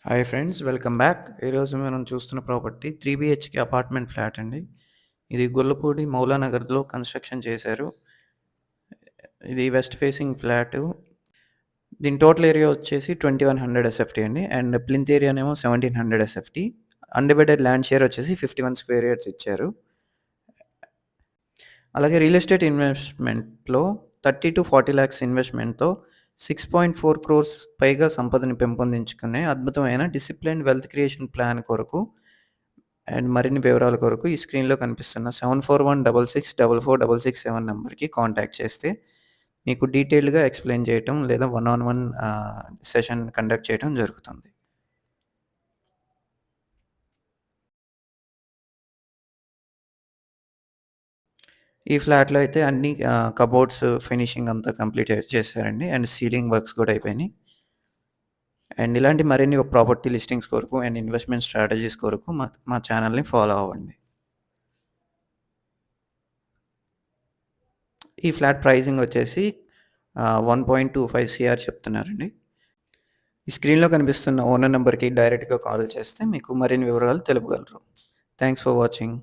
Hi friends, welcome back. ఈరోజు మనం చూస్తున్న ప్రాపర్టీ 3 బీహెచ్‌కే అపార్ట్మెంట్ ఫ్లాట్ అండి. ఇది గొల్లపూడి మౌలానగర్‌లో కన్‌స్ట్రక్షన్ చేశారు. ఇది వెస్ట్ ఫేసింగ్ ఫ్లాటు. దీని టోటల్ ఏరియా వచ్చేసి 2100 ఎస్ఎఫ్టీ అండి. అండ్ ప్లింత్ ఏరియానేమో 1700 ఎస్ఎఫ్టీ. అన్‌డివైడెడ్ ల్యాండ్ షేర్ వచ్చేసి 51 స్క్వేర్ యార్డ్స్ ఇచ్చారు. అలాగే రియల్ ఎస్టేట్ ఇన్వెస్ట్‌మెంట్‌లో 30-40 లాక్స్ ఇన్వెస్ట్‌మెంట్‌తో 6.4 క్రోర్స్ పైగా సంపదని పెంపొందించుకునే అద్భుతమైన డిసిప్లిన్డ్ వెల్త్ క్రియేషన్ ప్లాన్ కొరకు అండ్ మరిన్ని వివరాల కొరకు ఈ స్క్రీన్‌లో కనిపిస్తున్న 7416644667 నంబర్‌కి కాంటాక్ట్ చేస్తే మీకు డీటెయిల్డ్‌గా ఎక్స్‌ప్లెయిన్ చేయటం లేదా one on one session conduct చేయడం జరుగుతుంది. ఈ ఫ్లాట్‌లో అయితే అన్ని కబోర్డ్స్ ఫినిషింగ్ అంతా కంప్లీట్ చేశారండి. అండ్ సీలింగ్ వర్క్స్ కూడా అయిపోయినాయి. అండ్ ఇలాంటి మరిన్ని ప్రాపర్టీ లిస్టింగ్స్ కొరకు అండ్ ఇన్వెస్ట్‌మెంట్ స్ట్రాటజీస్ కొరకు మా ఛానల్‌ని ఫాలో అవ్వండి. ఈ ఫ్లాట్ ప్రైజింగ్ వచ్చేసి 1.25 సీఆర్ చెప్తున్నారండి. ఈ స్క్రీన్‌లో కనిపిస్తున్న ఓనర్ నంబర్‌కి డైరెక్ట్‌గా కాల్ చేస్తే మీకు మరిన్ని వివరాలు తెలుపగలరు. Thanks for watching.